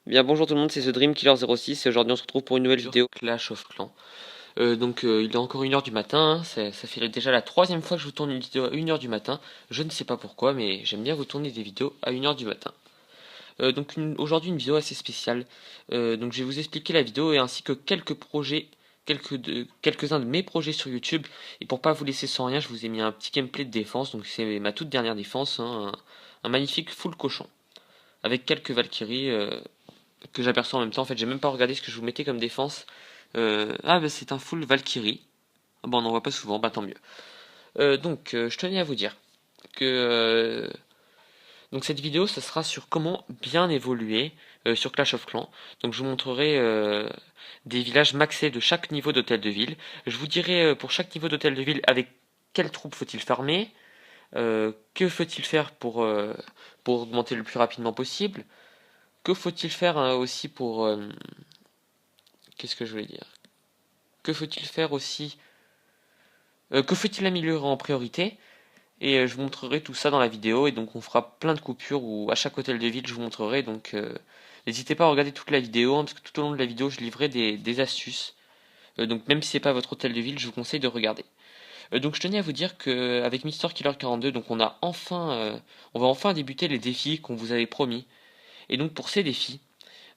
Bien bonjour tout le monde, c'est The Dream Killer 06 et aujourd'hui on se retrouve pour une nouvelle vidéo Clash of Clans. Il est encore 1h du matin, hein, ça fait déjà la troisième fois que je vous tourne une vidéo à 1h du matin. Je ne sais pas pourquoi mais j'aime bien vous tourner des vidéos à 1h du matin. Aujourd'hui une vidéo assez spéciale. Je vais vous expliquer la vidéo et ainsi que quelques projets, quelques-uns de mes projets sur YouTube. Et pour pas vous laisser sans rien, je vous ai mis un petit gameplay de défense. Donc c'est ma toute dernière défense, hein, un magnifique full cochon. Avec quelques Valkyries que j'aperçois en même temps. En fait j'ai même pas regardé ce que je vous mettais comme défense. C'est un full Valkyrie. Bon on n'en voit pas souvent, bah tant mieux. Je tenais à vous dire que donc cette vidéo, ça sera sur comment bien évoluer sur Clash of Clans. Donc je vous montrerai des villages maxés de chaque niveau d'hôtel de ville. Je vous dirai pour chaque niveau d'hôtel de ville avec quelle troupe faut-il farmer, que faut-il faire pour augmenter le plus rapidement possible, que faut-il faire aussi pour... qu'est-ce que je voulais dire? Que faut-il faire aussi... que faut-il améliorer en priorité? Et je vous montrerai tout ça dans la vidéo. Et donc on fera plein de coupures où à chaque hôtel de ville je vous montrerai. Donc n'hésitez pas à regarder toute la vidéo, hein, parce que tout au long de la vidéo je livrerai des astuces. Donc même si c'est pas votre hôtel de ville, je vous conseille de regarder. Donc je tenais à vous dire qu'avec Mister Killer 42, donc on va enfin débuter les défis qu'on vous avait promis. Et donc pour ces défis,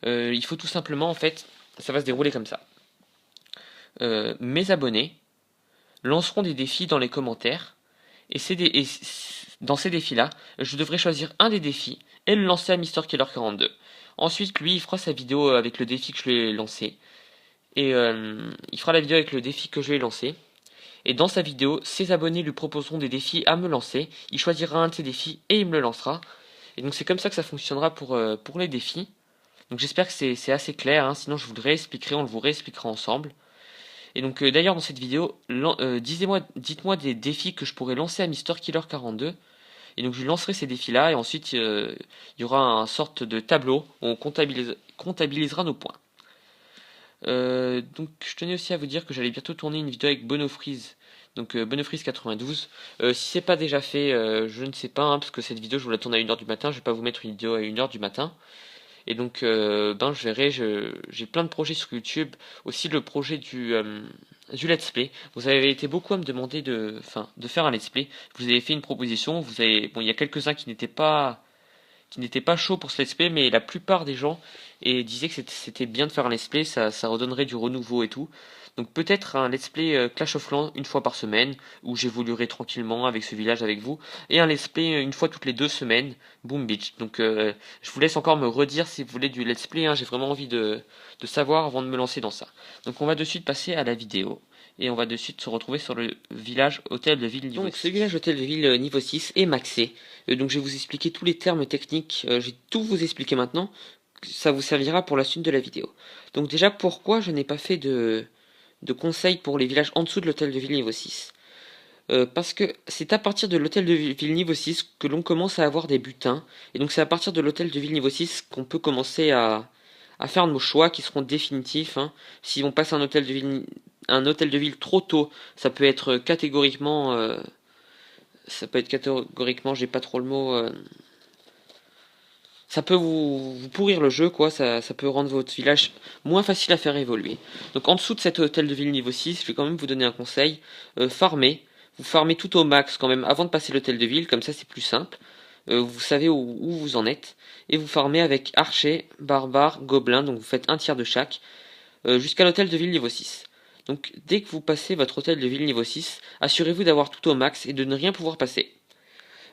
il faut tout simplement en fait, ça va se dérouler comme ça. Mes abonnés lanceront des défis dans les commentaires. Dans ces défis-là, je devrais choisir un des défis et le lancer à Mister Killer 42. Ensuite, lui, il fera sa vidéo avec le défi que je lui ai lancé. Et il fera la vidéo avec le défi que je lui ai lancé. Et dans sa vidéo, ses abonnés lui proposeront des défis à me lancer. Il choisira un de ces défis et il me le lancera. Et donc c'est comme ça que ça fonctionnera pour les défis. Donc j'espère que c'est assez clair, hein, sinon je vous le réexpliquerai, on vous réexpliquera ensemble. Et donc d'ailleurs dans cette vidéo, dites-moi des défis que je pourrais lancer à Mister Killer 42. Et donc je lancerai ces défis-là et ensuite il y aura un sorte de tableau où on comptabilisera nos points. Donc je tenais aussi à vous dire que j'allais bientôt tourner une vidéo avec Bonofreeze. Donc Bonofreeze 92. Si c'est pas déjà fait, je ne sais pas, hein, parce que cette vidéo je vous la tourne à 1h du matin, je vais pas vous mettre une vidéo à 1h du matin. Et donc, je verrai, j'ai plein de projets sur YouTube. Aussi le projet du let's play. Vous avez été beaucoup à me demander de faire un let's play. Vous avez fait une proposition. Il y a quelques-uns qui n'étaient pas chauds pour ce let's play, mais la plupart des gens disaient que c'était bien de faire un let's play. Ça redonnerait du renouveau et tout. Donc peut-être un let's play Clash of Clans une fois par semaine, où j'évoluerai tranquillement avec ce village avec vous, et un let's play une fois toutes les 2 semaines, Boom Beach. Donc je vous laisse encore me redire si vous voulez du let's play, hein, j'ai vraiment envie de savoir avant de me lancer dans ça. Donc on va de suite passer à la vidéo, et on va de suite se retrouver sur le village hôtel de ville niveau 6. Donc ce village hôtel de ville niveau 6 est maxé, donc je vais vous expliquer tous les termes techniques, je vais tout vous expliquer maintenant, ça vous servira pour la suite de la vidéo. Donc déjà pourquoi je n'ai pas fait de conseils pour les villages en dessous de l'hôtel de ville niveau 6. Parce que c'est à partir de l'hôtel de ville niveau 6 que l'on commence à avoir des butins. Et donc c'est à partir de l'hôtel de ville niveau 6 qu'on peut commencer à faire nos choix qui seront définitifs. Hein. Si on passe un hôtel de ville trop tôt, ça peut être catégoriquement... j'ai pas trop le mot... ça peut vous pourrir le jeu, quoi. Ça peut rendre votre village moins facile à faire évoluer. Donc en dessous de cet hôtel de ville niveau 6, je vais quand même vous donner un conseil. Farmez. Vous farmez tout au max quand même avant de passer l'hôtel de ville, comme ça c'est plus simple. Vous savez où vous en êtes. Et vous farmez avec archer, barbare, gobelin, donc vous faites un tiers de chaque, jusqu'à l'hôtel de ville niveau 6. Donc dès que vous passez votre hôtel de ville niveau 6, assurez-vous d'avoir tout au max et de ne rien pouvoir passer.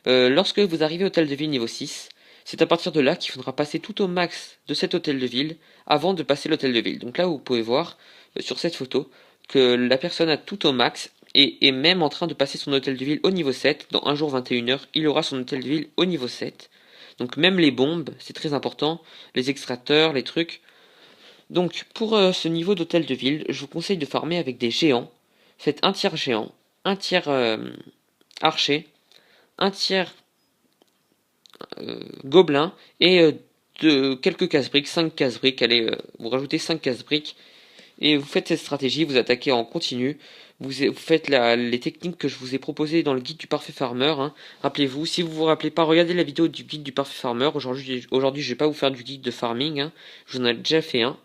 Lorsque vous arrivez au hôtel de ville niveau 6, c'est à partir de là qu'il faudra passer tout au max de cet hôtel de ville avant de passer l'hôtel de ville. Donc là, vous pouvez voir sur cette photo que la personne a tout au max et est même en train de passer son hôtel de ville au niveau 7. Dans un jour 21h, il aura son hôtel de ville au niveau 7. Donc même les bombes, c'est très important, les extracteurs, les trucs. Donc pour ce niveau d'hôtel de ville, je vous conseille de farmer avec des géants. Faites un tiers géant, un tiers archer, un tiers gobelin et de quelques casse-briques, 5 casse-briques. Allez, vous rajoutez 5 casse-briques Et vous faites cette stratégie, vous attaquez en continu, vous faites les techniques que je vous ai proposées dans le guide du parfait farmer, hein. Rappelez-vous, si vous vous rappelez pas, regardez la vidéo du guide du parfait farmer. Aujourd'hui, je vais pas vous faire du guide de farming, hein. Je vous en ai déjà fait un.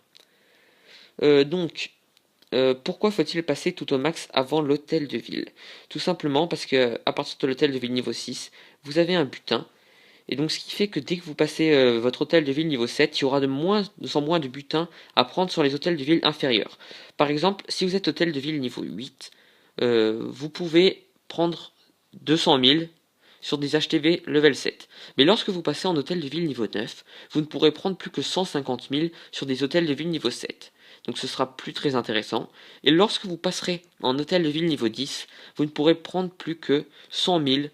Pourquoi faut-il passer tout au max avant l'hôtel de ville? Tout simplement parce que à partir de l'hôtel de ville niveau 6, vous avez un butin. Et donc ce qui fait que dès que vous passez votre hôtel de ville niveau 7, il y aura de moins en moins de butin à prendre sur les hôtels de ville inférieurs. Par exemple, si vous êtes hôtel de ville niveau 8, vous pouvez prendre 200 000 sur des HTV level 7. Mais lorsque vous passez en hôtel de ville niveau 9, vous ne pourrez prendre plus que 150 000 sur des hôtels de ville niveau 7. Donc ce sera plus très intéressant. Et lorsque vous passerez en hôtel de ville niveau 10, vous ne pourrez prendre plus que 100 000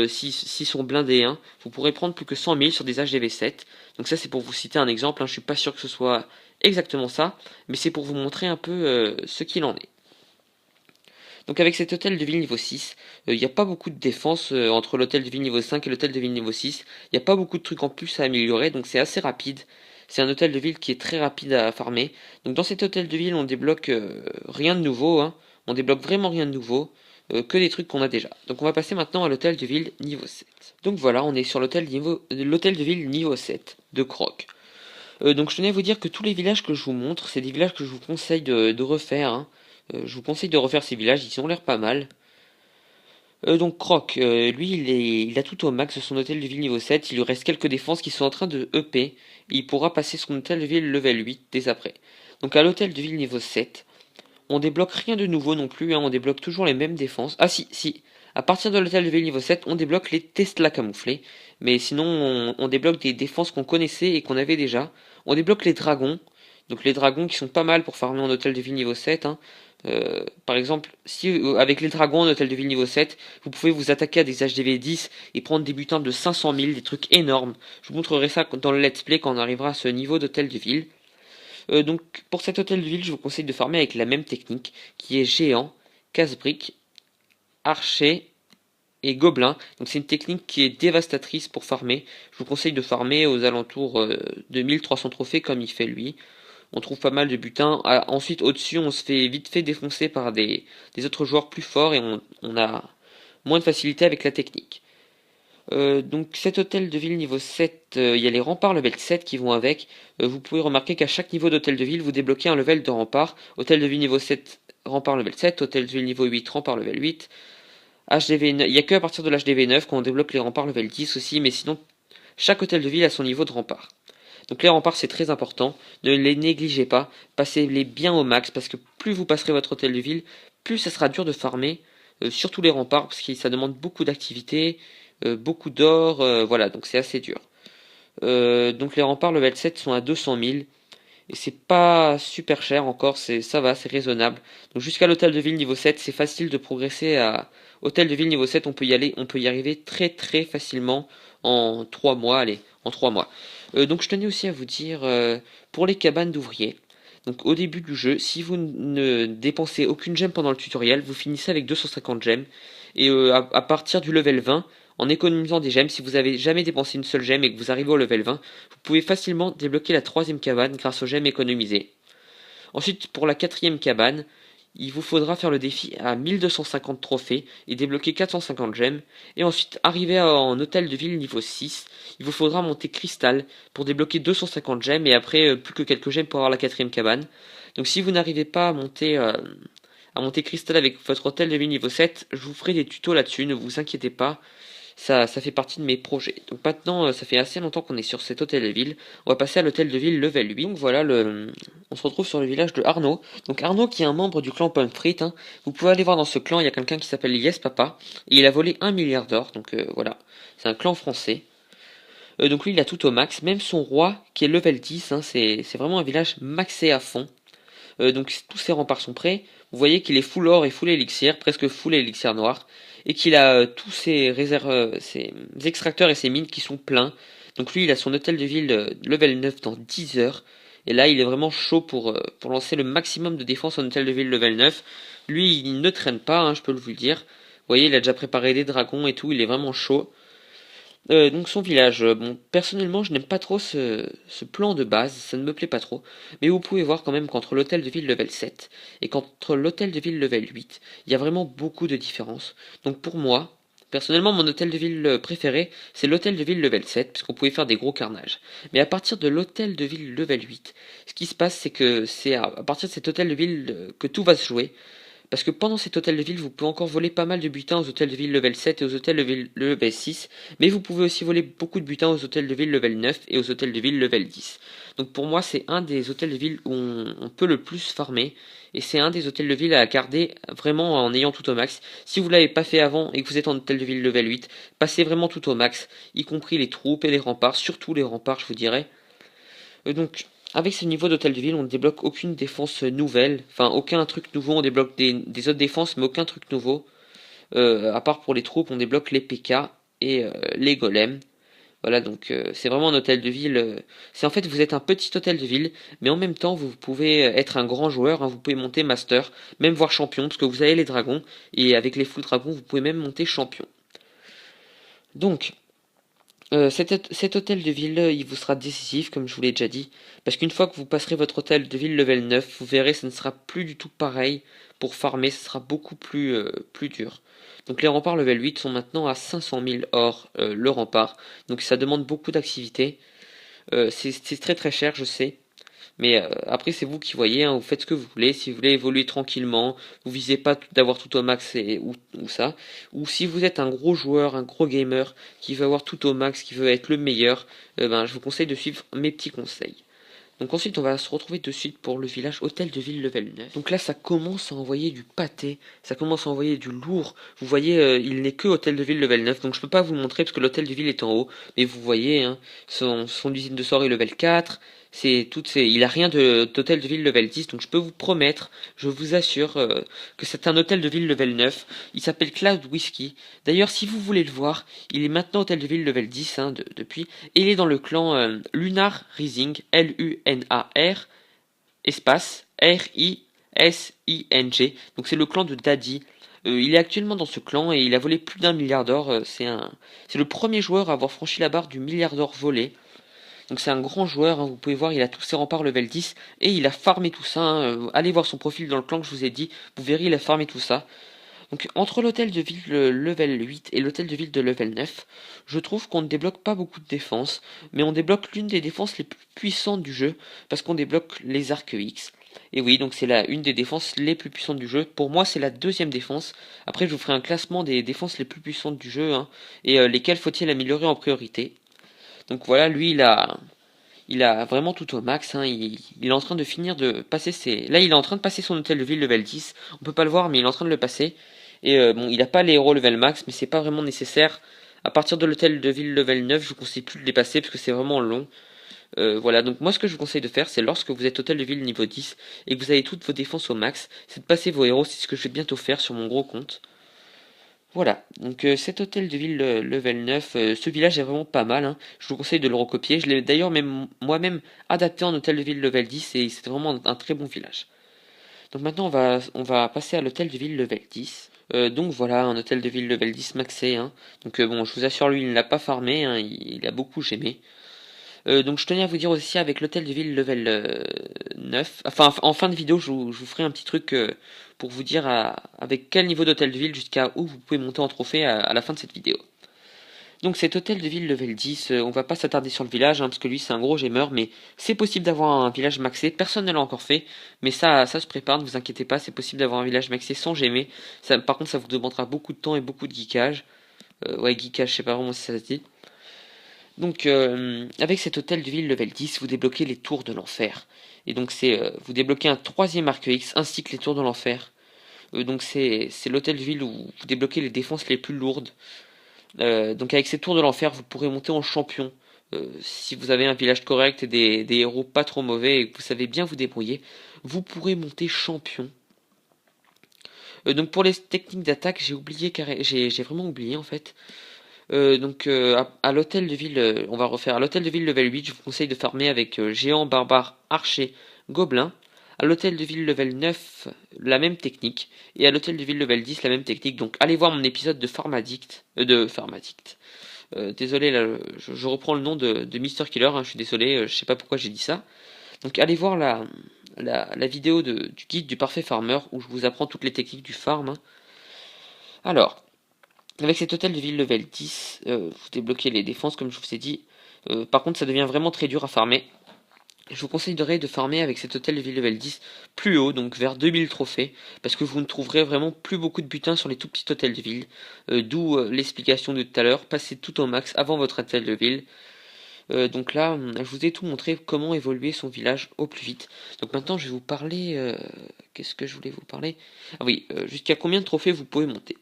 s'ils sont blindés, hein, vous pourrez prendre plus que 100 000 sur des HDV 7. Donc ça c'est pour vous citer un exemple, hein, je suis pas sûr que ce soit exactement ça, mais c'est pour vous montrer un peu ce qu'il en est. Donc avec cet hôtel de ville niveau 6, il n'y a pas beaucoup de défense entre l'hôtel de ville niveau 5 et l'hôtel de ville niveau 6. Il n'y a pas beaucoup de trucs en plus à améliorer, donc c'est assez rapide. C'est un hôtel de ville qui est très rapide à farmer. Donc dans cet hôtel de ville, on débloque rien de nouveau, hein. On débloque vraiment rien de nouveau, que des trucs qu'on a déjà. Donc on va passer maintenant à l'hôtel de ville niveau 7. Donc voilà, on est sur l'hôtel de ville niveau 7 de Croc. Donc je tenais à vous dire que tous les villages que je vous montre, c'est des villages que je vous conseille de refaire, hein. Je vous conseille de refaire ces villages, ils ont l'air pas mal. Donc Croc, lui il a tout au max de son hôtel de ville niveau 7, il lui reste quelques défenses qui sont en train de EP, et il pourra passer son hôtel de ville level 8 dès après. Donc à l'hôtel de ville niveau 7, on débloque rien de nouveau non plus, hein, on débloque toujours les mêmes défenses. Ah si, à partir de l'hôtel de ville niveau 7, on débloque les Tesla camouflés, mais sinon on débloque des défenses qu'on connaissait et qu'on avait déjà. On débloque les dragons, donc les dragons qui sont pas mal pour farmer en hôtel de ville niveau 7, hein. Par exemple, si avec les dragons en hôtel de ville niveau 7, vous pouvez vous attaquer à des HDV 10 et prendre des butins de 500 000, des trucs énormes. Je vous montrerai ça dans le let's play quand on arrivera à ce niveau d'hôtel de ville. Donc pour cet hôtel de ville, je vous conseille de farmer avec la même technique qui est géant, casse-brique, archer et gobelin. Donc c'est une technique qui est dévastatrice pour farmer. Je vous conseille de farmer aux alentours de 1300 trophées comme il fait lui. On trouve pas mal de butins. Ensuite au-dessus on se fait vite fait défoncer par des autres joueurs plus forts et on a moins de facilité avec la technique. Donc cet hôtel de ville niveau 7, il y a les remparts level 7 qui vont avec. Vous pouvez remarquer qu'à chaque niveau d'hôtel de ville, vous débloquez un level de rempart. Hôtel de ville niveau 7, rempart level 7. Hôtel de ville niveau 8, rempart level 8. HDV 9, il n'y a que à partir de l'HDV 9 qu'on débloque les remparts level 10 aussi, mais sinon, chaque hôtel de ville a son niveau de rempart. Donc les remparts c'est très important, ne les négligez pas, passez-les bien au max, parce que plus vous passerez votre hôtel de ville, plus ça sera dur de farmer, surtout les remparts, parce que ça demande beaucoup d'activité, beaucoup d'or, voilà, donc c'est assez dur. Donc les remparts level 7 sont à 200 000, et c'est pas super cher encore, ça va, c'est raisonnable. Donc jusqu'à l'hôtel de ville niveau 7, c'est facile de progresser à hôtel de ville niveau 7, on peut y aller, on peut y arriver très très facilement en 3 mois, allez, en 3 mois. Donc je tenais aussi à vous dire, pour les cabanes d'ouvriers, donc au début du jeu, si vous ne dépensez aucune gemme pendant le tutoriel, vous finissez avec 250 gemmes, et à partir du level 20, en économisant des gemmes, si vous avez jamais dépensé une seule gemme et que vous arrivez au level 20, vous pouvez facilement débloquer la troisième cabane grâce aux gemmes économisées. Ensuite, pour la quatrième cabane, il vous faudra faire le défi à 1250 trophées et débloquer 450 gemmes. Et ensuite, arriver en hôtel de ville niveau 6, il vous faudra monter cristal pour débloquer 250 gemmes et après plus que quelques gemmes pour avoir la quatrième cabane. Donc si vous n'arrivez pas à monter cristal avec votre hôtel de ville niveau 7, je vous ferai des tutos là-dessus, ne vous inquiétez pas. Ça fait partie de mes projets. Donc maintenant, ça fait assez longtemps qu'on est sur cet hôtel de ville. On va passer à l'hôtel de ville level 8. Donc voilà, on se retrouve sur le village de Arnaud. Donc Arnaud qui est un membre du clan Pomfrit, hein. Vous pouvez aller voir dans ce clan, il y a quelqu'un qui s'appelle Yes Papa. Et il a volé 1 milliard d'or. Donc voilà, c'est un clan français. Donc lui, il a tout au max. Même son roi qui est level 10, hein, c'est vraiment un village maxé à fond. Donc tous ses remparts sont prêts. Vous voyez qu'il est full or et full élixir, presque full élixir noir, et qu'il a tous ses réserves, ses extracteurs et ses mines qui sont pleins. Donc lui, il a son hôtel de ville level 9 dans 10 heures. Et là, il est vraiment chaud pour lancer le maximum de défense en hôtel de ville level 9. Lui, il ne traîne pas, hein, je peux vous le dire. Vous voyez, il a déjà préparé des dragons et tout, il est vraiment chaud. Donc son village, bon, personnellement je n'aime pas trop ce plan de base, ça ne me plaît pas trop, mais vous pouvez voir quand même qu'entre l'hôtel de ville level 7 et qu'entre l'hôtel de ville level 8, il y a vraiment beaucoup de différence. Donc pour moi, personnellement mon hôtel de ville préféré, c'est l'hôtel de ville level 7, parce qu'on pouvait faire des gros carnages. Mais à partir de l'hôtel de ville level 8, ce qui se passe c'est que c'est à partir de cet hôtel de ville que tout va se jouer. Parce que pendant cet hôtel de ville, vous pouvez encore voler pas mal de butins aux hôtels de ville level 7 et aux hôtels de ville level 6, mais vous pouvez aussi voler beaucoup de butins aux hôtels de ville level 9 et aux hôtels de ville level 10. Donc pour moi, c'est un des hôtels de ville où on peut le plus farmer, et c'est un des hôtels de ville à garder vraiment en ayant tout au max. Si vous l'avez pas fait avant et que vous êtes en hôtel de ville level 8, passez vraiment tout au max, y compris les troupes et les remparts, surtout les remparts, je vous dirais. Donc, avec ce niveau d'hôtel de ville, on ne débloque aucune défense nouvelle, enfin aucun truc nouveau, on débloque des autres défenses, mais aucun truc nouveau. À part pour les troupes, on débloque les PK et les golems. Voilà, donc c'est vraiment un hôtel de ville. C'est en fait, vous êtes un petit hôtel de ville, mais en même temps, vous pouvez être un grand joueur, hein, vous pouvez monter master, même voir champion, parce que vous avez les dragons, et avec les full dragons, vous pouvez même monter champion. Donc, cet hôtel de ville, il vous sera décisif, comme je vous l'ai déjà dit, parce qu'une fois que vous passerez votre hôtel de ville level 9, vous verrez, ce ne sera plus du tout pareil pour farmer, ce sera beaucoup plus dur. Donc les remparts level 8 sont maintenant à 500 000 or le rempart, donc ça demande beaucoup d'activité. C'est très très cher, je sais, mais après, c'est vous qui voyez, hein, vous faites ce que vous voulez. Si vous voulez évoluer tranquillement, vous visez pas d'avoir tout au max ou ça. Ou si vous êtes un gros joueur, un gros gamer qui veut avoir tout au max, qui veut être le meilleur, ben, je vous conseille de suivre mes petits conseils. Donc ensuite, on va se retrouver de suite pour le village hôtel de ville level 9. Donc là, ça commence à envoyer du pâté, ça commence à envoyer du lourd. Vous voyez, il n'est que hôtel de ville level 9, donc je peux pas vous montrer parce que l'hôtel de ville est en haut. Mais vous voyez, hein, son usine de soirée level 4, il a rien d'hôtel de ville level 10, donc je peux vous promettre, je vous assure que c'est un hôtel de ville level 9. Il s'appelle Cloud Whiskey. D'ailleurs, si vous voulez le voir, il est maintenant hôtel de ville level 10 hein, depuis, et il est dans le clan Lunar Rising, Lunar espace Rising. Donc c'est le clan de Daddy. Il est actuellement dans ce clan et il a volé plus d'1 milliard d'or. C'est le premier joueur à avoir franchi la barre du milliard d'or volé. Donc c'est un grand joueur, hein, vous pouvez voir, il a tous ses remparts level 10 et il a farmé tout ça. Hein. Allez voir son profil dans le clan que je vous ai dit, vous verrez, il a farmé tout ça. Donc entre l'hôtel de ville level 8 et l'hôtel de ville de level 9, je trouve qu'on ne débloque pas beaucoup de défenses, mais on débloque l'une des défenses les plus puissantes du jeu, parce qu'on débloque les arcs X. Et oui, donc c'est une des défenses les plus puissantes du jeu. Pour moi, c'est la deuxième défense. Après, je vous ferai un classement des défenses les plus puissantes du jeu, hein, et lesquelles faut-il améliorer en priorité. Donc voilà, lui, il a vraiment tout au max. Hein, il est en train de finir de passer ses... Là, il est en train de passer son hôtel de ville level 10. On peut pas le voir, mais il est en train de le passer. Et bon, il n'a pas les héros level max, mais c'est pas vraiment nécessaire. À partir de l'hôtel de ville level 9, je vous conseille plus de les passer parce que c'est vraiment long. Voilà, donc moi ce que je vous conseille de faire, c'est lorsque vous êtes hôtel de ville niveau 10 et que vous avez toutes vos défenses au max, c'est de passer vos héros, c'est ce que je vais bientôt faire sur mon gros compte. Voilà, donc cet hôtel de ville level 9, ce village est vraiment pas mal, hein. Je vous conseille de le recopier. Je l'ai d'ailleurs même moi-même adapté en hôtel de ville level 10 et c'est vraiment un très bon village. Donc maintenant on va passer à l'hôtel de ville level 10. Donc voilà, un hôtel de ville level 10 maxé, hein. Donc bon, je vous assure, lui il ne l'a pas farmé, hein, il a beaucoup gémé. Donc je tenais à vous dire aussi avec l'hôtel de ville level 9, enfin en fin de vidéo je vous ferai un petit truc pour vous dire avec quel niveau d'hôtel de ville jusqu'à où vous pouvez monter en trophée à la fin de cette vidéo. Donc cet hôtel de ville level 10, on va pas s'attarder sur le village, hein, parce que lui c'est un gros gamer, mais c'est possible d'avoir un village maxé, personne ne l'a encore fait, mais ça se prépare, ne vous inquiétez pas, c'est possible d'avoir un village maxé sans gémer. Par contre ça vous demandera beaucoup de temps et beaucoup de geekage. Ouais, geekage, je sais pas vraiment si ça se dit. Donc, avec cet hôtel de ville level 10, vous débloquez les tours de l'enfer. Et donc, vous débloquez un troisième arc X ainsi que les tours de l'enfer. Donc, c'est l'hôtel de ville où vous débloquez les défenses les plus lourdes. Donc, avec ces tours de l'enfer, vous pourrez monter en champion. Si vous avez un village correct et des héros pas trop mauvais et que vous savez bien vous débrouiller, vous pourrez monter champion. Donc, pour les techniques d'attaque, j'ai vraiment oublié en fait. Donc à l'hôtel de ville, on va refaire à l'hôtel de ville level 8, je vous conseille de farmer avec géant, barbare, archer, gobelin. À l'hôtel de ville level 9, la même technique. Et à l'hôtel de ville level 10, la même technique. Donc allez voir mon épisode de Farmaddict, Désolé, là, je reprends le nom de Mister Killer, hein, je suis désolé, je sais pas pourquoi j'ai dit ça. Donc allez voir la vidéo du guide du parfait farmer, où je vous apprends toutes les techniques du farm, hein. Alors, avec cet hôtel de ville level 10, vous débloquez les défenses comme je vous ai dit. Par contre, ça devient vraiment très dur à farmer. Je vous conseillerais de farmer avec cet hôtel de ville level 10 plus haut, donc vers 2000 trophées, parce que vous ne trouverez vraiment plus beaucoup de butins sur les tout petits hôtels de ville. D'où l'explication de tout à l'heure, passez tout au max avant votre hôtel de ville. Donc là, je vous ai tout montré comment évoluer son village au plus vite. Donc maintenant, je vais vous parler... Qu'est-ce que je voulais vous parler? Ah oui, jusqu'à combien de trophées vous pouvez monter.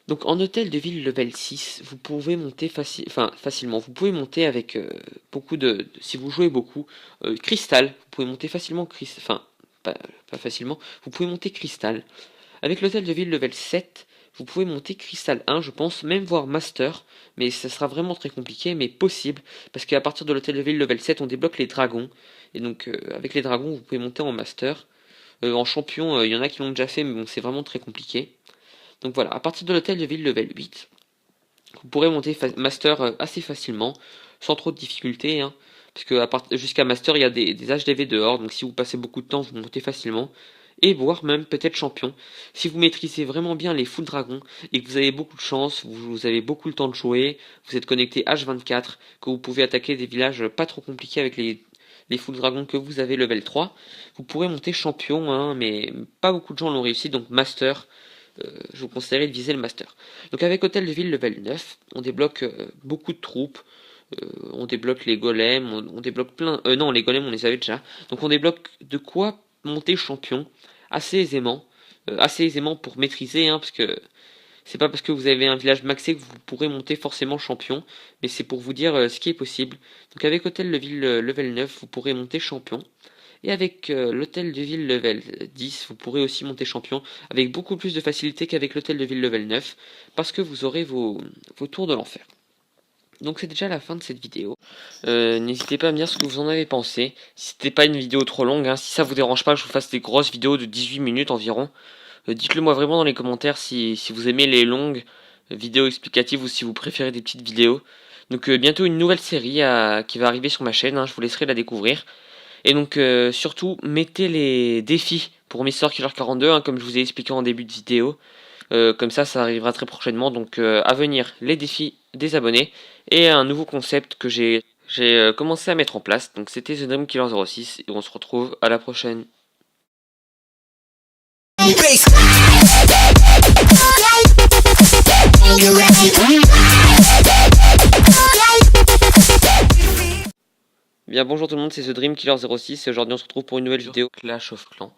Donc en hôtel de ville level 6, vous pouvez monter facilement. Vous pouvez monter avec beaucoup si vous jouez beaucoup, cristal. Vous pouvez monter facilement cristal. Enfin, pas facilement. Vous pouvez monter cristal. Avec l'hôtel de ville level 7, vous pouvez monter cristal 1, je pense, même voire master. Mais ça sera vraiment très compliqué, mais possible. Parce qu'à partir de l'hôtel de ville level 7, on débloque les dragons. Et donc avec les dragons, vous pouvez monter en master. En champion, il y en a qui l'ont déjà fait, mais bon, c'est vraiment très compliqué. Donc voilà, à partir de l'hôtel de ville level 8, vous pourrez monter master assez facilement, sans trop de difficultés, hein, parce que jusqu'à master, il y a des HDV dehors, donc si vous passez beaucoup de temps, vous montez facilement, et voire même peut-être champion. Si vous maîtrisez vraiment bien les full dragons, et que vous avez beaucoup de chance, vous avez beaucoup le temps de jouer, vous êtes connecté H24, que vous pouvez attaquer des villages pas trop compliqués avec les full dragons que vous avez level 3, vous pourrez monter champion, hein, mais pas beaucoup de gens l'ont réussi, donc master, je vous conseillerais de viser le master. Donc avec hôtel de ville level 9, on débloque beaucoup de troupes, on débloque les golems, on débloque plein... non, les golems on les avait déjà. Donc on débloque de quoi monter champion assez aisément pour maîtriser, hein, parce que c'est pas parce que vous avez un village maxé que vous pourrez monter forcément champion, mais c'est pour vous dire ce qui est possible. Donc avec hôtel de ville level 9, vous pourrez monter champion. Et avec l'hôtel de ville level 10, vous pourrez aussi monter champion avec beaucoup plus de facilité qu'avec l'hôtel de ville level 9, parce que vous aurez vos tours de l'enfer. Donc c'est déjà la fin de cette vidéo. N'hésitez pas à me dire ce que vous en avez pensé. Si c'était pas une vidéo trop longue, hein, si ça vous dérange pas que je vous fasse des grosses vidéos de 18 minutes environ, dites-le moi vraiment dans les commentaires si vous aimez les longues vidéos explicatives ou si vous préférez des petites vidéos. Donc bientôt une nouvelle série qui va arriver sur ma chaîne, hein, je vous laisserai la découvrir. Et donc surtout, mettez les défis pour Mr Killer 42, hein, comme je vous ai expliqué en début de vidéo. Comme ça arrivera très prochainement. Donc à venir, les défis des abonnés et un nouveau concept que j'ai commencé à mettre en place. Donc c'était The Dream Killer 06 et on se retrouve à la prochaine. Bien bonjour tout le monde, c'est The Dream Killer 06 et aujourd'hui on se retrouve pour une nouvelle vidéo Clash of Clans.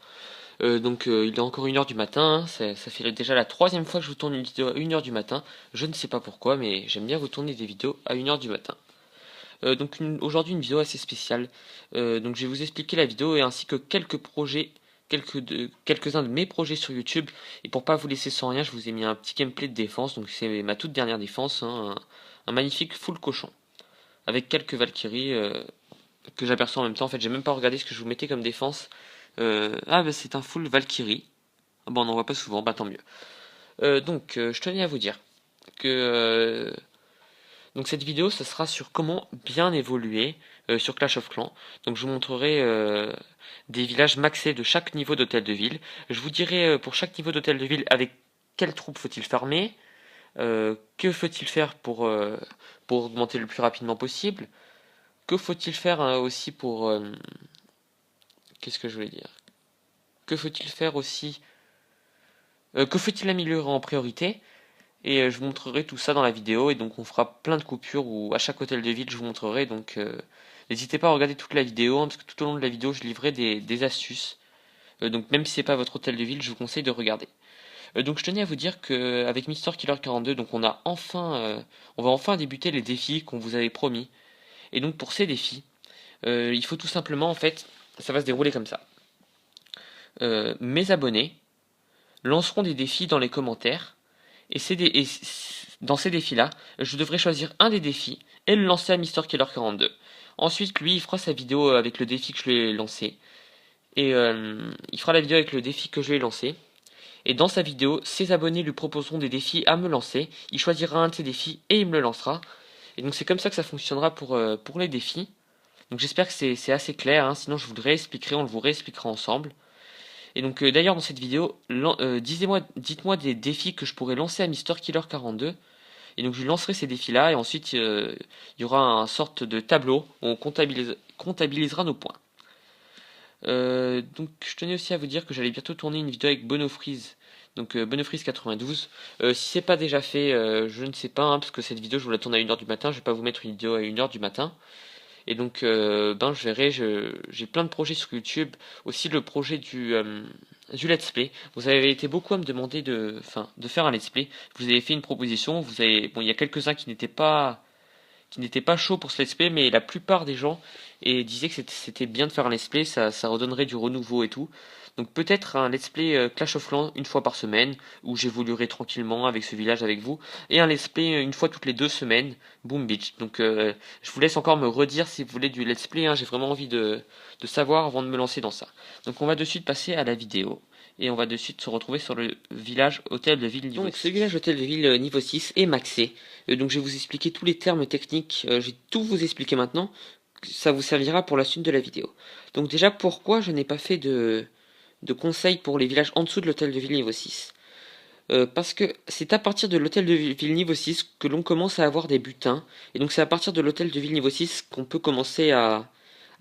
Il est encore 1h du matin, hein, ça fait déjà la troisième fois que je vous tourne une vidéo à 1h du matin. Je ne sais pas pourquoi, mais j'aime bien vous tourner des vidéos à 1h du matin. Aujourd'hui une vidéo assez spéciale. Donc je vais vous expliquer la vidéo et ainsi que quelques projets, quelques-uns de mes projets sur YouTube. Et pour pas vous laisser sans rien, je vous ai mis un petit gameplay de défense. Donc c'est ma toute dernière défense, hein, un magnifique full cochon. Avec quelques Valkyries que j'aperçois en même temps. En fait j'ai même pas regardé ce que je vous mettais comme défense. C'est un full Valkyrie. Bon, on n'en voit pas souvent, bah tant mieux. Je tenais à vous dire que donc cette vidéo, ça sera sur comment bien évoluer sur Clash of Clans. Donc je vous montrerai des villages maxés de chaque niveau d'hôtel de ville. Je vous dirai pour chaque niveau d'hôtel de ville avec quelle troupe faut-il farmer, que faut-il faire pour augmenter le plus rapidement possible, que faut-il faire aussi pour... qu'est-ce que je voulais dire? Que faut-il faire aussi? Que faut-il améliorer en priorité? Et je vous montrerai tout ça dans la vidéo. Et donc on fera plein de coupures où à chaque hôtel de ville je vous montrerai. Donc n'hésitez pas à regarder toute la vidéo, hein, parce que tout au long de la vidéo je livrerai des astuces. Donc même si c'est pas votre hôtel de ville, je vous conseille de regarder. Donc je tenais à vous dire qu'avec Mister Killer 42, donc on va enfin débuter les défis qu'on vous avait promis. Et donc pour ces défis, il faut tout simplement, en fait, ça va se dérouler comme ça. Mes abonnés lanceront des défis dans les commentaires. Et dans ces défis-là, je devrais choisir un des défis et le lancer à Mister Killer 42. Ensuite, lui, il fera sa vidéo avec le défi que je lui ai lancé. Et il fera la vidéo avec le défi que je lui ai lancé. Et dans sa vidéo, ses abonnés lui proposeront des défis à me lancer. Il choisira un de ces défis et il me le lancera. Et donc c'est comme ça que ça fonctionnera pour les défis. Donc j'espère que c'est assez clair, hein, sinon je vous le réexpliquerai, on vous réexpliquera ensemble. Et donc d'ailleurs dans cette vidéo, dites-moi des défis que je pourrais lancer à Mister Killer 42. Et donc je lui lancerai ces défis-là et ensuite il y aura un sorte de tableau où on comptabilisera nos points. Donc je tenais aussi à vous dire que j'allais bientôt tourner une vidéo avec Bonofreeze. Donc Bonofreeze 92. Si c'est pas déjà fait, je ne sais pas, hein, parce que cette vidéo je vous la tourne à 1h du matin, je vais pas vous mettre une vidéo à 1h du matin. Et donc je verrai, j'ai plein de projets sur YouTube, aussi le projet du let's play. Vous avez été beaucoup à me demander de faire un let's play. Vous avez fait une proposition, bon il y a quelques-uns qui n'étaient pas chauds pour ce let's play, mais la plupart des gens disaient que c'était bien de faire un let's play, ça redonnerait du renouveau et tout. Donc peut-être un let's play Clash of Clans une fois par semaine, où j'évoluerai tranquillement avec ce village avec vous, et un let's play une fois toutes les 2 semaines, Boom Beach. Donc je vous laisse encore me redire si vous voulez du let's play, hein, j'ai vraiment envie de savoir avant de me lancer dans ça. Donc on va de suite passer à la vidéo. Et on va de suite se retrouver sur le village hôtel de ville niveau 6. Donc ce village hôtel de ville niveau 6 est maxé. Donc je vais vous expliquer tous les termes techniques. Je vais tout vous expliquer maintenant. Ça vous servira pour la suite de la vidéo. Donc déjà pourquoi je n'ai pas fait de conseils pour les villages en dessous de l'hôtel de ville niveau 6. Parce que c'est à partir de l'hôtel de ville niveau 6 que l'on commence à avoir des butins. Et donc c'est à partir de l'hôtel de ville niveau 6 qu'on peut commencer à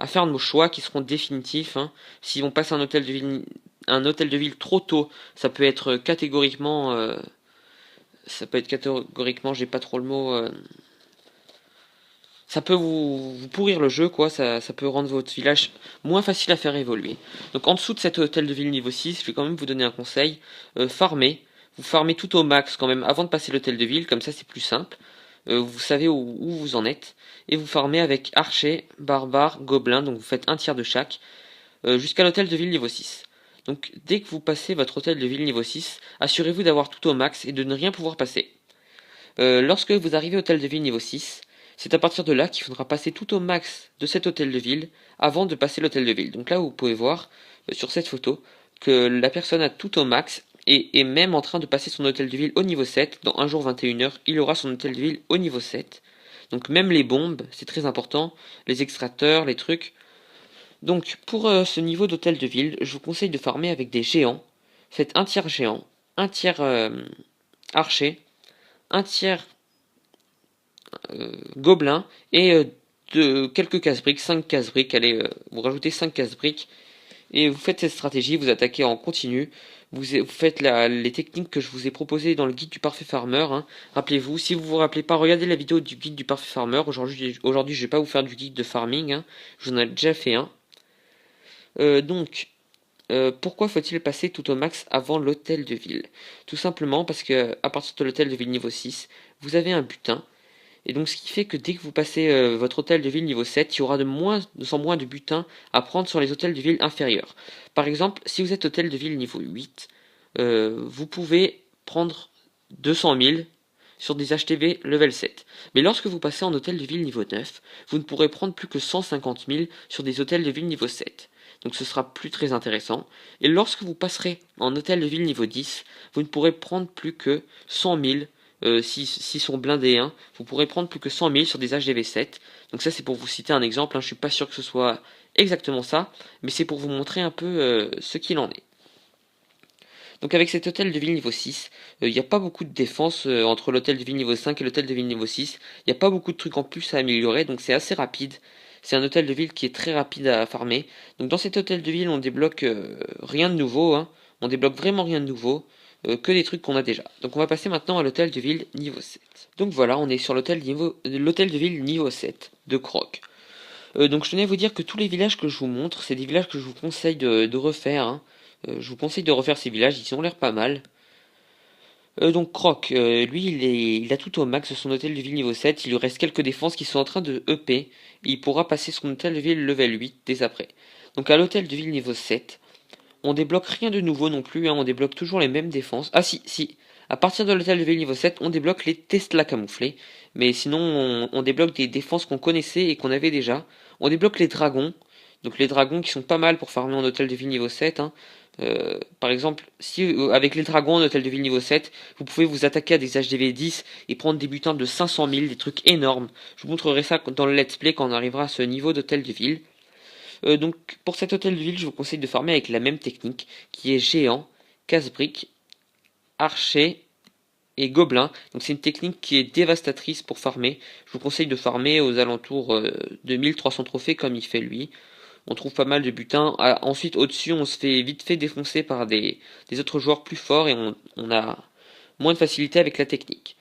faire nos choix qui seront définitifs. Hein. Si on passe un hôtel de ville trop tôt, ça peut être catégoriquement... j'ai pas trop le mot... ça peut vous pourrir le jeu, quoi. Ça peut rendre votre village moins facile à faire évoluer. Donc en dessous de cet hôtel de ville niveau 6, je vais quand même vous donner un conseil. Farmez. Vous farmez tout au max quand même avant de passer l'hôtel de ville, comme ça c'est plus simple. Vous savez où vous en êtes. Et vous farmez avec archer, barbare, gobelin, donc vous faites un tiers de chaque, jusqu'à l'hôtel de ville niveau 6. Donc dès que vous passez votre hôtel de ville niveau 6, assurez-vous d'avoir tout au max et de ne rien pouvoir passer. Lorsque vous arrivez au hôtel de ville niveau 6, c'est à partir de là qu'il faudra passer tout au max de cet hôtel de ville avant de passer l'hôtel de ville. Donc là vous pouvez voir sur cette photo que la personne a tout au max et est même en train de passer son hôtel de ville au niveau 7. Dans un jour 21h, il aura son hôtel de ville au niveau 7. Donc même les bombes, c'est très important, les extracteurs, les trucs. Donc pour ce niveau d'hôtel de ville, je vous conseille de farmer avec des géants. Faites un tiers géant, un tiers archer, un tiers gobelin et quelques casse-briques, 5 casse-briques. Allez, vous rajoutez 5 casse-briques et vous faites cette stratégie, vous attaquez en continu. Vous faites les techniques que je vous ai proposées dans le guide du parfait farmer. Hein. Rappelez-vous, si vous vous rappelez pas, regardez la vidéo du guide du parfait farmer. Aujourd'hui, je vais pas vous faire du guide de farming. Hein. Je vous en ai déjà fait un. Pourquoi faut-il passer tout au max avant l'hôtel de ville? Tout simplement parce que à partir de l'hôtel de ville niveau 6, vous avez un butin. Et donc ce qui fait que dès que vous passez votre hôtel de ville niveau 7, il y aura de moins en moins de butin à prendre sur les hôtels de ville inférieurs. Par exemple, si vous êtes hôtel de ville niveau 8, vous pouvez prendre 200 000 sur des HTV level 7. Mais lorsque vous passez en hôtel de ville niveau 9, vous ne pourrez prendre plus que 150 000 sur des hôtels de ville niveau 7. Donc ce sera plus très intéressant. Et lorsque vous passerez en hôtel de ville niveau 10, vous ne pourrez prendre plus que 100 000 s'ils sont blindés, hein, vous pourrez prendre plus que 100 000 sur des HDV 7. Donc ça c'est pour vous citer un exemple, hein, je suis pas sûr que ce soit exactement ça, mais c'est pour vous montrer un peu ce qu'il en est. Donc avec cet hôtel de ville niveau 6, il n'y a pas beaucoup de défense entre l'hôtel de ville niveau 5 et l'hôtel de ville niveau 6. Il n'y a pas beaucoup de trucs en plus à améliorer, donc c'est assez rapide. C'est un hôtel de ville qui est très rapide à farmer. Donc dans cet hôtel de ville, on débloque rien de nouveau, hein. On débloque vraiment rien de nouveau. Que des trucs qu'on a déjà. Donc on va passer maintenant à l'hôtel de ville niveau 7. Donc voilà, on est sur l'hôtel de ville niveau 7 de Croc. Donc je tenais à vous dire que tous les villages que je vous montre, c'est des villages que je vous conseille de refaire. Hein. Je vous conseille de refaire ces villages, ils ont l'air pas mal. Donc Croc, lui il a tout au max de son hôtel de ville niveau 7, il lui reste quelques défenses qui sont en train de EP, et il pourra passer son hôtel de ville level 8 dès après. Donc à l'hôtel de ville niveau 7, on débloque rien de nouveau non plus, hein, on débloque toujours les mêmes défenses. Ah si, à partir de l'hôtel de ville niveau 7, on débloque les Tesla camouflés. Mais sinon, on débloque des défenses qu'on connaissait et qu'on avait déjà. On débloque les dragons. Donc les dragons qui sont pas mal pour farmer en hôtel de ville niveau 7. Hein. Par exemple, si avec les dragons en hôtel de ville niveau 7, vous pouvez vous attaquer à des HDV 10 et prendre des butins de 500 000, des trucs énormes. Je vous montrerai ça dans le let's play quand on arrivera à ce niveau d'hôtel de ville. Donc pour cet hôtel de ville, je vous conseille de farmer avec la même technique qui est géant, casse-brique, archer et gobelin. Donc c'est une technique qui est dévastatrice pour farmer. Je vous conseille de farmer aux alentours de 1300 trophées comme il fait lui. On trouve pas mal de butins. Ensuite, au-dessus, on se fait vite fait défoncer par des autres joueurs plus forts et on a moins de facilité avec la technique.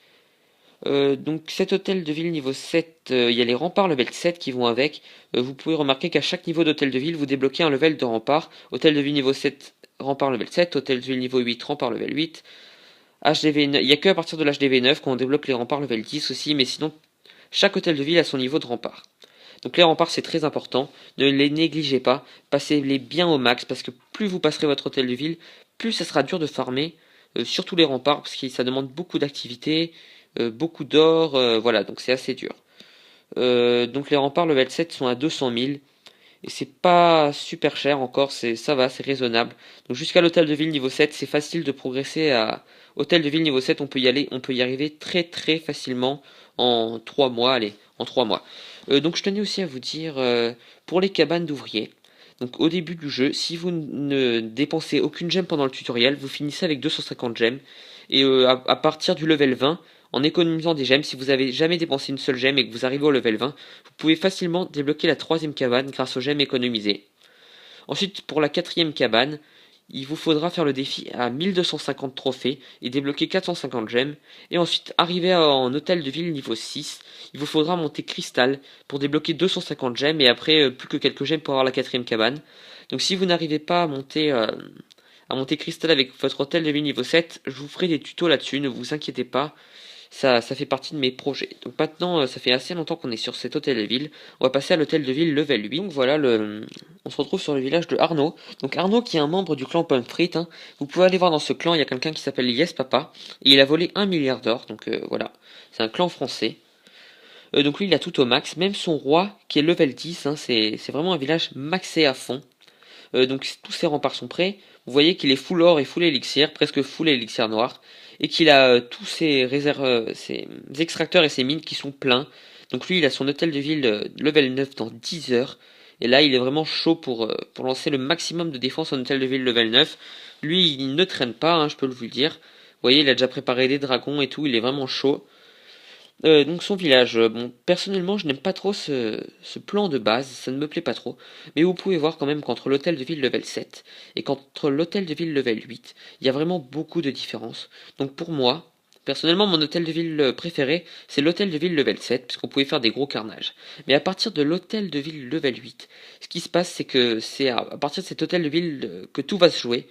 Donc cet hôtel de ville niveau 7, il y a les remparts level 7 qui vont avec. Vous pouvez remarquer qu'à chaque niveau d'hôtel de ville, vous débloquez un level de rempart. Hôtel de ville niveau 7, rempart level 7. Hôtel de ville niveau 8, rempart level 8. HDV 9, il n'y a que à partir de l'HDV 9 qu'on débloque les remparts level 10 aussi, mais sinon, chaque hôtel de ville a son niveau de rempart. Donc les remparts c'est très important, ne les négligez pas, passez-les bien au max, parce que plus vous passerez votre hôtel de ville, plus ça sera dur de farmer, surtout les remparts, parce que ça demande beaucoup d'activité, beaucoup d'or, voilà, donc c'est assez dur. Donc les remparts level 7 sont à 200 000, et c'est pas super cher encore, ça va, c'est raisonnable. Donc jusqu'à l'hôtel de ville niveau 7, c'est facile de progresser à hôtel de ville niveau 7, on peut y aller, on peut y arriver très très facilement en 3 mois, allez, en 3 mois. Donc je tenais aussi à vous dire, pour les cabanes d'ouvriers, donc au début du jeu, si vous ne dépensez aucune gemme pendant le tutoriel, vous finissez avec 250 gemmes, et à partir du level 20, en économisant des gemmes, si vous avez jamais dépensé une seule gemme et que vous arrivez au level 20, vous pouvez facilement débloquer la troisième cabane grâce aux gemmes économisées. Ensuite, pour la quatrième cabane, il vous faudra faire le défi à 1250 trophées et débloquer 450 gemmes. Et ensuite, arriver en hôtel de ville niveau 6, il vous faudra monter cristal pour débloquer 250 gemmes et après plus que quelques gemmes pour avoir la quatrième cabane. Donc si vous n'arrivez pas à monter cristal avec votre hôtel de ville niveau 7, je vous ferai des tutos là-dessus, ne vous inquiétez pas. Ça fait partie de mes projets. Donc maintenant, ça fait assez longtemps qu'on est sur cet hôtel de ville. On va passer à l'hôtel de ville level 8. Donc voilà, on se retrouve sur le village de Arnaud. Donc Arnaud qui est un membre du clan Pomfrit. Hein. Vous pouvez aller voir dans ce clan, il y a quelqu'un qui s'appelle Yes Papa. Et il a volé 1 milliard d'or. Donc voilà, c'est un clan français. Donc lui, il a tout au max. Même son roi qui est level 10. Hein, c'est vraiment un village maxé à fond. Donc tous ses remparts sont prêts. Vous voyez qu'il est full or et full élixir, presque full élixir noir, et qu'il a tous ses réserves, ses extracteurs et ses mines qui sont pleins. Donc lui, il a son hôtel de ville level 9 dans 10 heures. Et là, il est vraiment chaud pour lancer le maximum de défense en hôtel de ville level 9. Lui, il ne traîne pas, hein, je peux vous le dire. Vous voyez, il a déjà préparé des dragons et tout, il est vraiment chaud. Donc son village, bon, personnellement je n'aime pas trop ce plan de base, ça ne me plaît pas trop, mais vous pouvez voir quand même qu'entre l'hôtel de ville level 7 et qu'entre l'hôtel de ville level 8, il y a vraiment beaucoup de différences. Donc pour moi, personnellement mon hôtel de ville préféré, c'est l'hôtel de ville level 7, puisqu'on pouvait faire des gros carnages. Mais à partir de l'hôtel de ville level 8, ce qui se passe c'est que c'est à partir de cet hôtel de ville que tout va se jouer.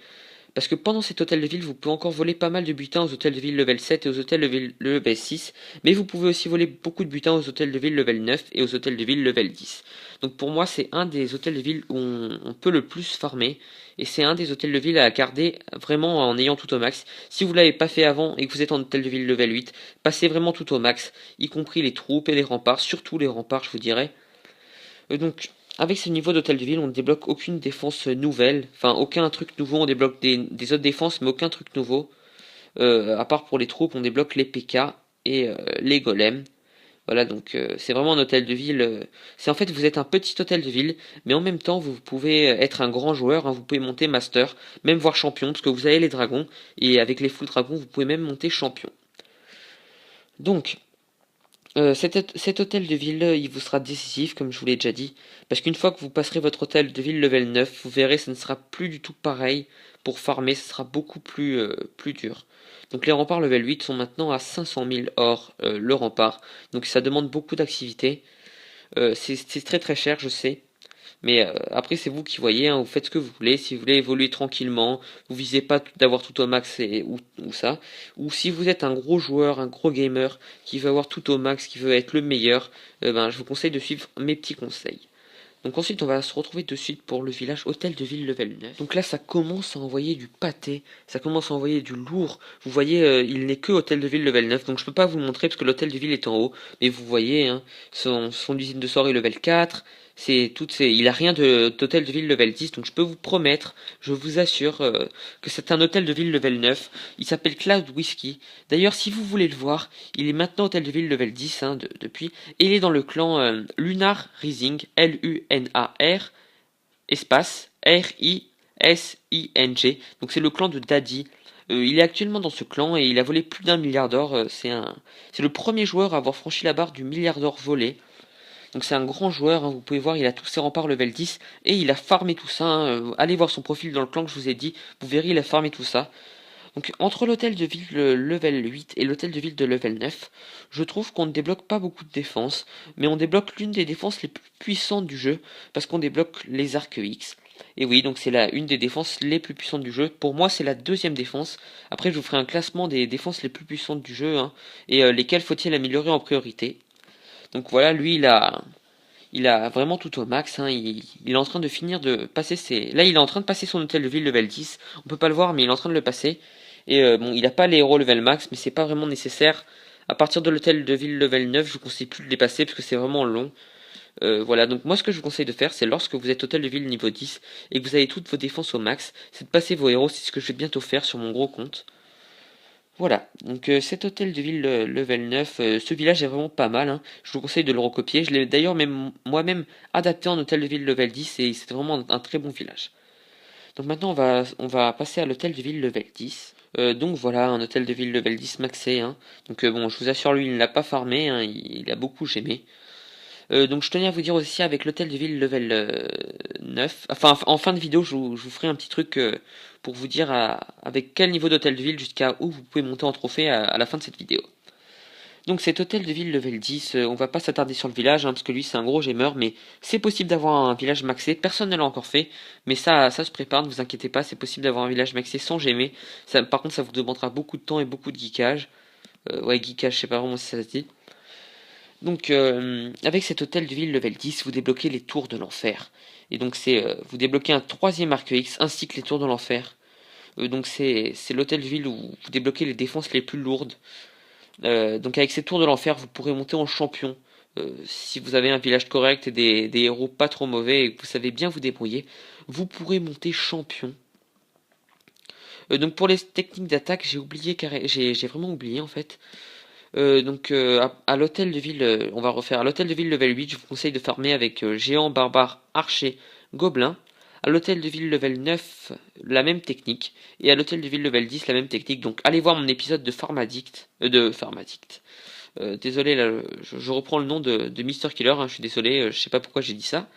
Parce que pendant cet hôtel de ville, vous pouvez encore voler pas mal de butins aux hôtels de ville level 7 et aux hôtels de ville level 6, mais vous pouvez aussi voler beaucoup de butins aux hôtels de ville level 9 et aux hôtels de ville level 10. Donc pour moi, c'est un des hôtels de ville où on peut le plus farmer, et c'est un des hôtels de ville à garder vraiment en ayant tout au max. Si vous l'avez pas fait avant et que vous êtes en hôtel de ville level 8, passez vraiment tout au max, y compris les troupes et les remparts, surtout les remparts, je vous dirais. Donc, avec ce niveau d'hôtel de ville, on ne débloque aucune défense nouvelle, enfin aucun truc nouveau, on débloque des autres défenses, mais aucun truc nouveau. À part pour les troupes, on débloque les PK et les golems. Voilà, donc c'est vraiment un hôtel de ville. C'est en fait, vous êtes un petit hôtel de ville, mais en même temps, vous pouvez être un grand joueur, hein, vous pouvez monter master, même voir champion, parce que vous avez les dragons, et avec les full dragons, vous pouvez même monter champion. Donc, cet hôtel de ville, il vous sera décisif, comme je vous l'ai déjà dit, parce qu'une fois que vous passerez votre hôtel de ville level 9, vous verrez, ça ne sera plus du tout pareil pour farmer, ce sera beaucoup plus dur. Donc les remparts level 8 sont maintenant à 500 000 or le rempart, donc ça demande beaucoup d'activité. C'est très très cher, je sais, mais après, c'est vous qui voyez, hein, vous faites ce que vous voulez. Si vous voulez évoluer tranquillement, vous visez pas d'avoir tout au max ou ça. Ou si vous êtes un gros joueur, un gros gamer, qui veut avoir tout au max, qui veut être le meilleur, ben, je vous conseille de suivre mes petits conseils. Donc ensuite, on va se retrouver de suite pour le village hôtel de ville level 9. Donc là, ça commence à envoyer du pâté, ça commence à envoyer du lourd. Vous voyez, il n'est que hôtel de ville level 9, donc je peux pas vous le montrer parce que l'hôtel de ville est en haut. Mais vous voyez, hein, son usine de sort est level 4. Il a rien d'hôtel de ville level 10, donc je peux vous promettre, je vous assure que c'est un hôtel de ville level 9. Il s'appelle Cloud Whiskey. D'ailleurs, si vous voulez le voir, il est maintenant hôtel de ville level 10 hein, depuis, et il est dans le clan Lunar Rising, Lunar espace Rising. Donc c'est le clan de Daddy. Il est actuellement dans ce clan et il a volé plus d'1 milliard d'or. C'est le premier joueur à avoir franchi la barre du milliard d'or volé. Donc c'est un grand joueur, hein, vous pouvez voir, il a tous ses remparts level 10 et il a farmé tout ça. Hein. Allez voir son profil dans le clan que je vous ai dit, vous verrez, il a farmé tout ça. Donc entre l'hôtel de ville level 8 et l'hôtel de ville de level 9, je trouve qu'on ne débloque pas beaucoup de défenses, mais on débloque l'une des défenses les plus puissantes du jeu, parce qu'on débloque les arcs X. Et oui, donc c'est une des défenses les plus puissantes du jeu. Pour moi, c'est la deuxième défense. Après, je vous ferai un classement des défenses les plus puissantes du jeu, hein, et lesquelles faut-il améliorer en priorité. Donc voilà, lui, il a vraiment tout au max. Hein, il est en train de finir de passer ses... Là, il est en train de passer son hôtel de ville level 10. On peut pas le voir, mais il est en train de le passer. Et bon, il n'a pas les héros level max, mais c'est pas vraiment nécessaire. À partir de l'hôtel de ville level 9, je vous conseille plus de les passer parce que c'est vraiment long. Voilà, donc moi ce que je vous conseille de faire, c'est lorsque vous êtes hôtel de ville niveau 10 et que vous avez toutes vos défenses au max, c'est de passer vos héros, c'est ce que je vais bientôt faire sur mon gros compte. Voilà, donc cet hôtel de ville level 9, ce village est vraiment pas mal, hein. Je vous conseille de le recopier. Je l'ai d'ailleurs même moi-même adapté en hôtel de ville level 10 et c'est vraiment un très bon village. Donc maintenant on va passer à l'hôtel de ville level 10. Donc voilà, un hôtel de ville level 10 maxé, hein. Donc bon, je vous assure, lui il ne l'a pas farmé, hein, il a beaucoup gémé. Donc je tenais à vous dire aussi avec l'hôtel de ville level 9, enfin en fin de vidéo je vous ferai un petit truc pour vous dire avec quel niveau d'hôtel de ville jusqu'à où vous pouvez monter en trophée à la fin de cette vidéo. Donc cet hôtel de ville level 10, on va pas s'attarder sur le village, hein, parce que lui c'est un gros gamer, mais c'est possible d'avoir un village maxé, personne ne l'a encore fait, mais ça se prépare, ne vous inquiétez pas, c'est possible d'avoir un village maxé sans gémer. Par contre ça vous demandera beaucoup de temps et beaucoup de geekage. Ouais, geekage, je sais pas vraiment si ça se dit. Donc avec cet hôtel de ville level 10, vous débloquez les tours de l'enfer. Et donc vous débloquez un troisième arc X ainsi que les tours de l'enfer. Donc c'est l'hôtel de ville où vous débloquez les défenses les plus lourdes. Donc avec ces tours de l'enfer, vous pourrez monter en champion. Si vous avez un village correct et des héros pas trop mauvais et que vous savez bien vous débrouiller, vous pourrez monter champion. Donc pour les techniques d'attaque, j'ai vraiment oublié en fait. Donc à l'hôtel de ville, on va refaire à l'hôtel de ville level 8, je vous conseille de farmer avec géant, barbare, archer, gobelin. À l'hôtel de ville level 9, la même technique. Et à l'hôtel de ville level 10, la même technique. Donc allez voir mon épisode de Farmaddict. Désolé, là, je reprends le nom de Mister Killer, hein, je suis désolé, je sais pas pourquoi j'ai dit ça.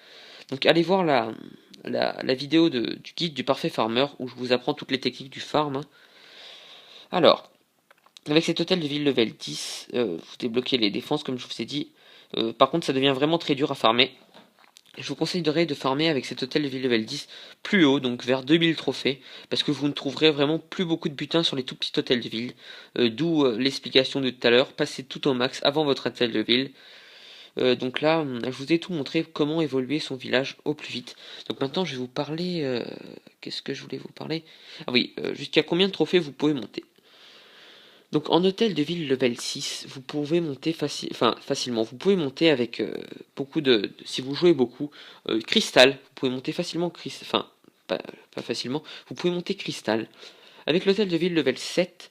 Donc allez voir la vidéo du guide du parfait farmer où je vous apprends toutes les techniques du farm. Hein. Alors, avec cet hôtel de ville level 10, vous débloquez les défenses comme je vous ai dit. Par contre, ça devient vraiment très dur à farmer. Je vous conseillerais de farmer avec cet hôtel de ville level 10 plus haut, donc vers 2000 trophées, parce que vous ne trouverez vraiment plus beaucoup de butins sur les tout petits hôtels de ville. D'où l'explication de tout à l'heure, passez tout au max avant votre hôtel de ville. Donc là, je vous ai tout montré comment évoluer son village au plus vite. Donc maintenant, je vais vous parler... Qu'est-ce que je voulais vous parler? Ah oui, jusqu'à combien de trophées vous pouvez monter. Donc en hôtel de ville level 6, vous pouvez monter facilement. Vous pouvez monter avec beaucoup si vous jouez beaucoup, cristal. Vous pouvez monter facilement pas facilement. Vous pouvez monter cristal. Avec l'hôtel de ville level 7,